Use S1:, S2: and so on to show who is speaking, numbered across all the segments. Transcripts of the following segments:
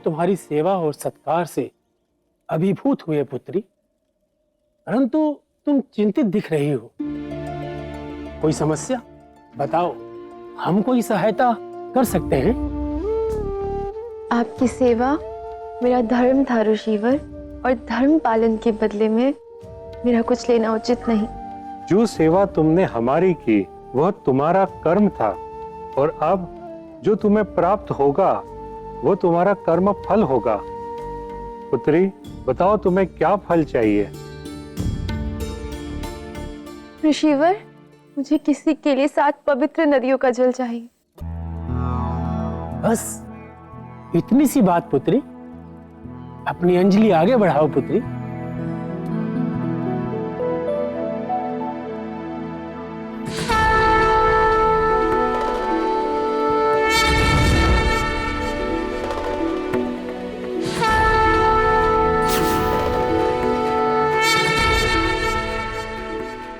S1: तुम्हारी सेवा और सत्कार से अभिभूत हुए पुत्री, परंतु तुम चिंतित दिख रही हो। कोई समस्या? बताओ, हम कोई सहायता कर सकते हैं।
S2: आपकी सेवा मेरा धर्म था ऋषिवर, और धर्म पालन के बदले में मेरा कुछ लेना उचित नहीं।
S3: जो सेवा तुमने हमारी की वह तुम्हारा कर्म था, और अब जो तुम्हें प्राप्त होगा वो तुम्हारा कर्म फल होगा। पुत्री, बताओ तुम्हें क्या फल चाहिए?
S2: ऋषिवर, मुझे किसी के लिए 7 पवित्र नदियों का जल चाहिए।
S1: बस इतनी सी बात पुत्री। अपनी अंजलि आगे बढ़ाओ पुत्री।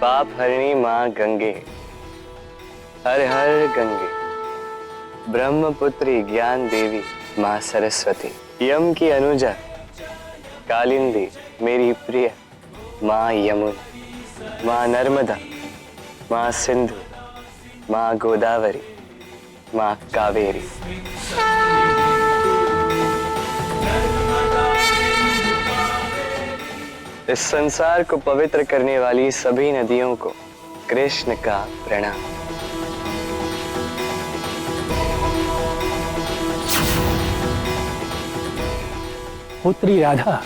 S4: पाप हरिणी माँ गंगे, हर हर गंगे। ब्रह्मपुत्री ज्ञान देवी माँ सरस्वती, यम की अनुजा कालिंदी मेरी प्रिय माँ यमुना, माँ नर्मदा, माँ सिंधु, माँ गोदावरी, माँ कावेरी। इस संसार को पवित्र करने वाली सभी नदियों को कृष्ण का प्रणाम।
S1: पुत्री राधा,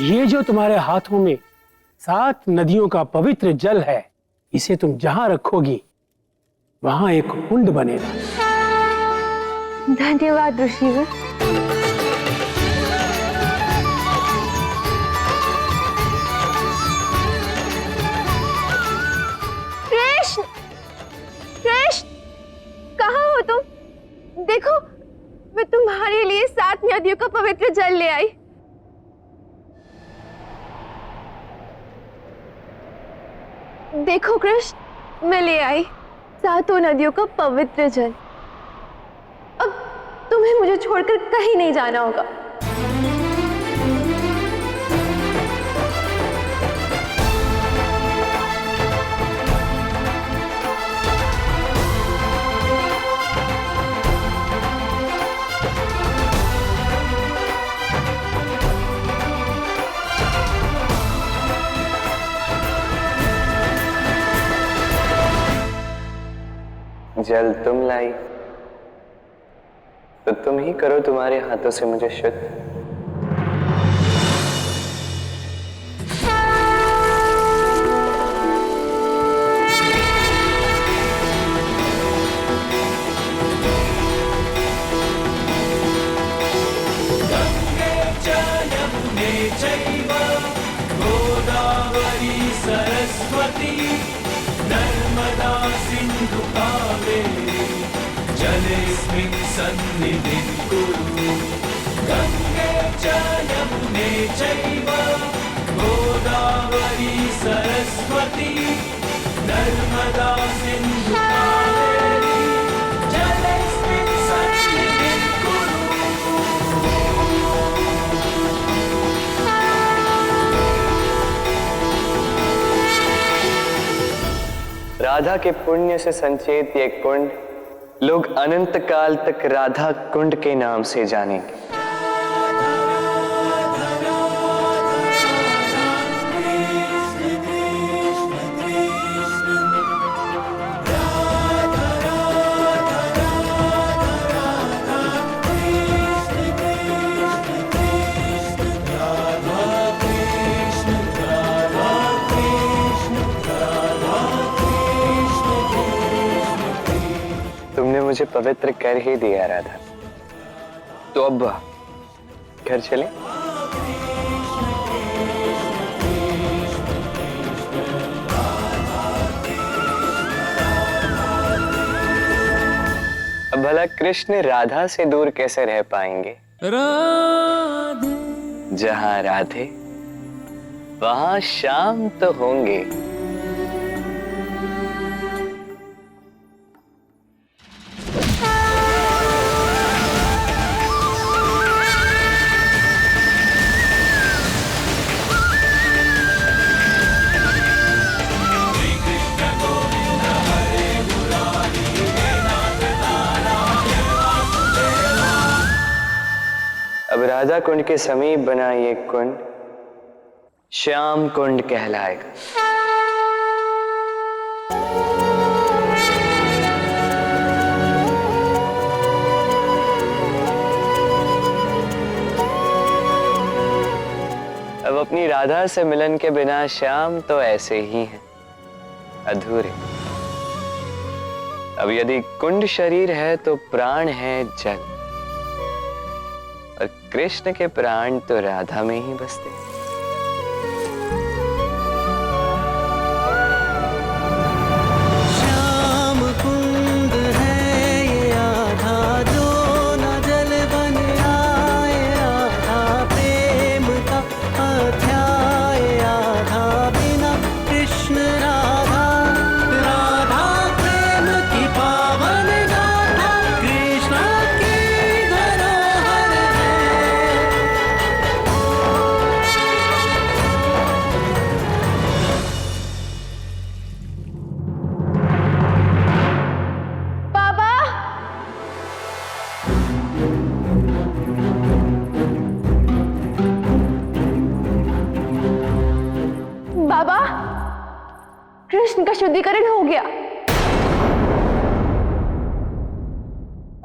S1: ये जो तुम्हारे हाथों में 7 नदियों का पवित्र जल है, इसे तुम जहां रखोगी वहां एक कुंड बनेगा।
S2: धन्यवाद ऋषिवर। कृष्ण, कृष्ण, कहाँ हो तुम? देखो, मैं तुम्हारे लिए 7 नदियों का पवित्र जल ले आई। देखो कृष्ण, मैं ले आई 7 नदियों का पवित्र जल। अब तुम्हें मुझे छोड़कर कहीं नहीं जाना होगा।
S4: जल तुम लाई तो तुम ही करो तुम्हारे हाथों से मुझे शुद्ध।
S5: गंगे च यमुने चैव गोदावरी सरस्वती नर्मदा सिंधु कावेरी जलेस्मिन् सन्निधिं कुरु। गंगे च यमुने चैव गोदावरी सरस्वती नर्मदा सिंधु कावेरी जलेस्मिन् सन्निधिं कुरु।
S4: राधा के पुण्य से संचेत ये कुंड लोग अनंत काल तक राधा कुंड के नाम से जानेंगे। तुमने मुझे पवित्र कर ही दिया राधा, तो अब घर चले। अब भला कृष्ण राधा से दूर कैसे रह पाएंगे?
S5: राधे
S4: जहां राधे वहां शाम तो होंगे। राधा कुंड के समीप बना ये कुंड श्याम कुंड कहलाएगा। अब अपनी राधा से मिलन के बिना श्याम तो ऐसे ही हैं, अधूरे। अब यदि कुंड शरीर है तो प्राण है जल, और कृष्ण के प्राण तो राधा में ही बसते हैं।
S5: श्याम कुंड है ये आधा, जो न जल बन आए, आधा प्रेम का अध्याय, आधा बिना कृष्ण राधा। राधा प्रेम की पावन गाथा, कृष्ण की धरोहर है।
S2: बाबा, बाबा, कृष्ण का शुद्धिकरण हो गया।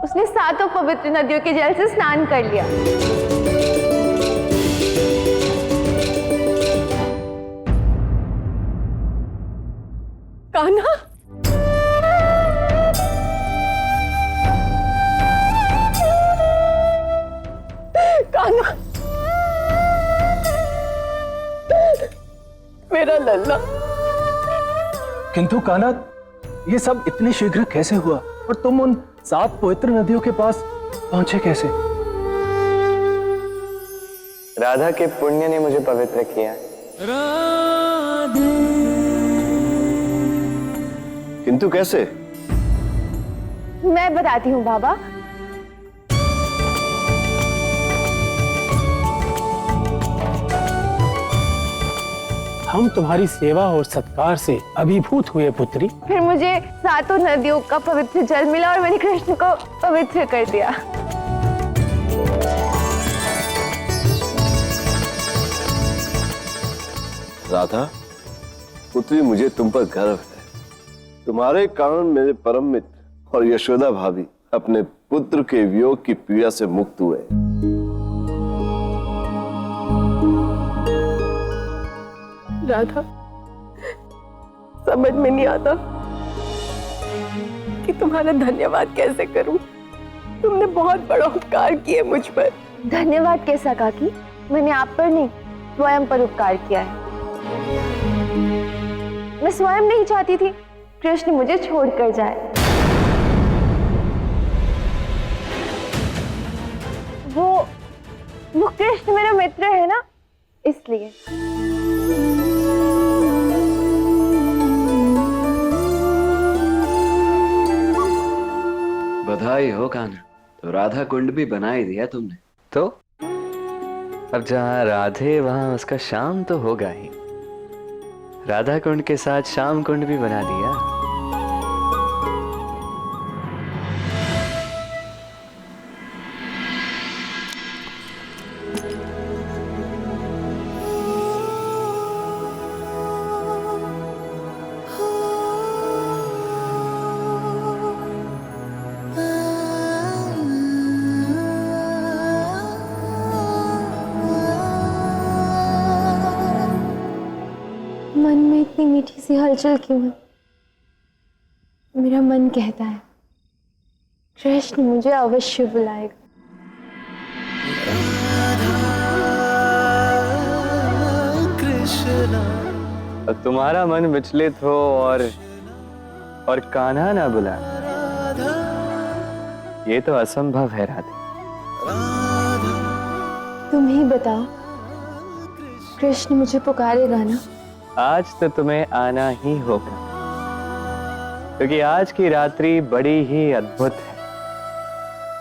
S2: उसने सातों पवित्र नदियों के जल से स्नान कर लिया। कान्हा, कान्हा, मेरा लल्ला।
S6: किंतु कान्हा, ये सब इतने शीघ्र कैसे हुआ और तुम उन 7 पवित्र नदियों के पास पहुंचे कैसे?
S4: राधा के पुण्य ने मुझे पवित्र किया।
S7: किंतु कैसे?
S2: मैं बताती हूँ बाबा।
S1: हम तुम्हारी सेवा और सत्कार से अभिभूत हुए पुत्री।
S2: फिर मुझे सातों नदियों का पवित्र जल मिला और मैंने कृष्ण को पवित्र कर दिया।
S7: राधा पुत्री, मुझे तुम पर गर्व है। तुम्हारे कारण मेरे परम मित्र और यशोदा भाभी अपने पुत्र के वियोग की पीड़ा से मुक्त हुए।
S2: राधा, समझ में नहीं आता कि तुम्हारा धन्यवाद कैसे करूं। तुमने बहुत बड़ा उपकार किया मुझ पर। धन्यवाद कैसा काकी? मैंने आप पर नहीं, स्वयं पर उपकार किया है। मैं स्वयं नहीं चाहती थी कृष्ण मुझे छोड़कर जाए। वो कृष्ण मेरा मित्र है ना, इसलिए।
S8: बधाई हो कान्हा, तो राधा कुंड भी बना ही दिया तुमने।
S4: तो अब जहां राधे वहां उसका श्याम तो होगा ही। राधा कुंड के साथ श्याम कुंड भी बना दिया।
S2: मन में इतनी मीठी सी हलचल क्यों है? मेरा मन कहता है कृष्ण मुझे अवश्य बुलाएगा।
S4: और तुम्हारा मन विचलित हो और कान्हा ना बुला, ये तो असंभव है राधे।
S2: तुम ही बताओ, कृष्ण मुझे पुकारेगा ना?
S4: आज तो तुम्हें आना ही होगा, क्योंकि आज की रात्रि बड़ी ही अद्भुत है।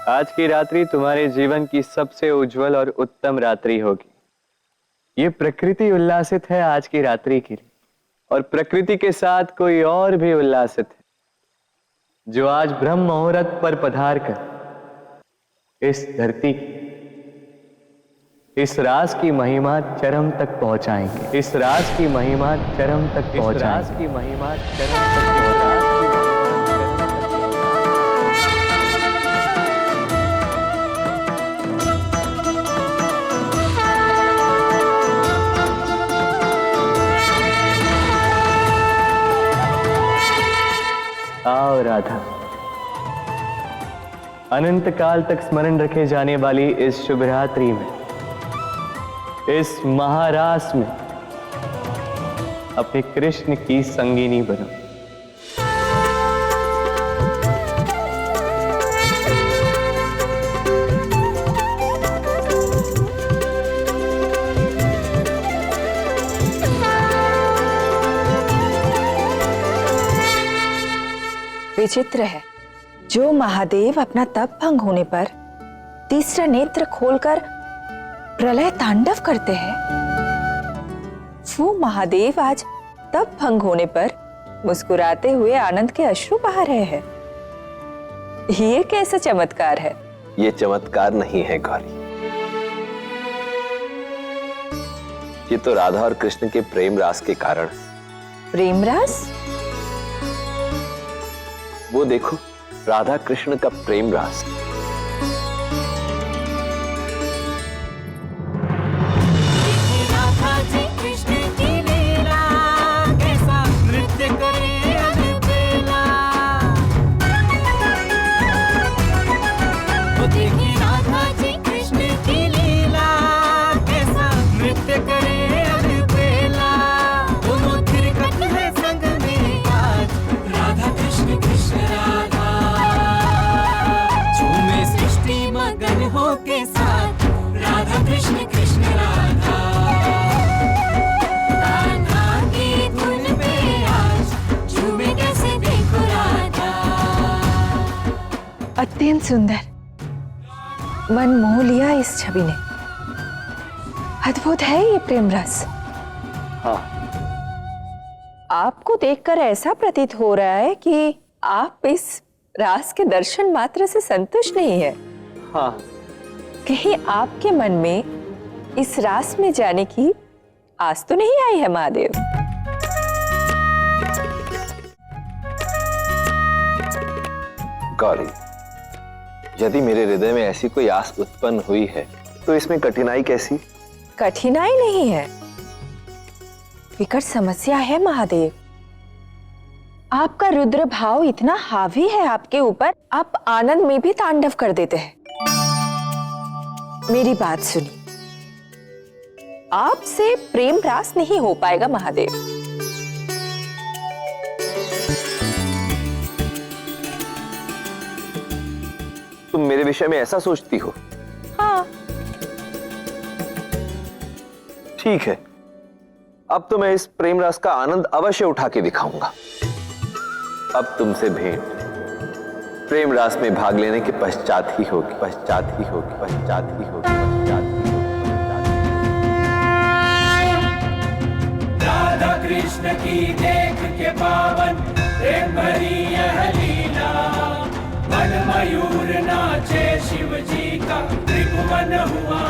S4: आज की रात्रि तुम्हारे जीवन की सबसे उज्जवल और उत्तम रात्रि होगी। ये प्रकृति उल्लासित है आज की रात्रि के लिए, और प्रकृति के साथ कोई और भी उल्लासित है, जो आज ब्रह्म मुहूर्त पर पधार कर इस धरती इस रास की महिमा चरम तक पहुंचाएंगे। इस रास की महिमा चरम तक पहुंचाएंगे। इस रास की महिमा चरम तक पहुंचाएंगे। आओ राधा, अनंत काल तक स्मरण रखे जाने वाली इस शुभ रात्रि में, इस महारास में अपने कृष्ण की संगिनी बनो।
S9: विचित्र है, जो महादेव अपना तप भंग होने पर तीसरा नेत्र खोलकर प्रलय तांडव करते हैं, वो महादेव आज तप भंग होने पर मुस्कुराते हुए आनंद के अश्रु बहा रहे हैं। ये कैसा चमत्कार है?
S7: ये चमत्कार नहीं है गौरी, ये तो राधा और कृष्ण के प्रेम रास के कारण।
S9: प्रेम रास?
S7: वो देखो, राधा कृष्ण का प्रेम रास।
S5: राधा जी कृष्ण की लीला, कैसा नृत्य करे अलबेला। वो देखिए राधा जी कृष्ण की लीला, कैसा नृत्य करे अलबेला। दोनों थिरकत है संग में आज, राधा कृष्ण कृष्ण राधा। झूमे सृष्टि मगन हो के साथ, राधा कृष्ण कृष्ण राधा। कान्हा की धुन पे आज झूमे कैसे देखो राधा।
S9: अत्यंत सुंदर, मन मोह लिया इस छवि ने। अद्भुत है ये प्रेम रस।
S4: हाँ,
S9: आपको देखकर ऐसा प्रतीत हो रहा है कि आप इस रास के दर्शन मात्र से संतुष्ट नहीं है।
S4: हाँ,
S9: कहीं आपके मन में इस रास में जाने की आस तो नहीं आई है महादेव?
S7: गौरी, यदि मेरे हृदय में ऐसी कोई आस उत्पन्न हुई है तो इसमें कठिनाई कैसी?
S9: कठिनाई नहीं है, विकट समस्या है महादेव। आपका रुद्र भाव इतना हावी है आपके ऊपर, आप आनंद में भी तांडव कर देते हैं। मेरी बात सुनिए, आपसे प्रेम रास नहीं हो पाएगा महादेव।
S7: तुम मेरे विषय में ऐसा सोचती हो?
S9: हाँ,
S7: ठीक है, अब तो मैं इस प्रेम रस का आनंद अवश्य उठा के दिखाऊंगा। अब तुमसे भेंट प्रेम रास में भाग लेने के पश्चात ही होगी, पश्चात ही होगी, पश्चात ही होगी, पश्चात ही होगी।
S5: राधा कृष्ण की देख के पावन प्रेम भरी यह लीला। मन मयूर नाचे शिव जी का त्रिभुवन हुआ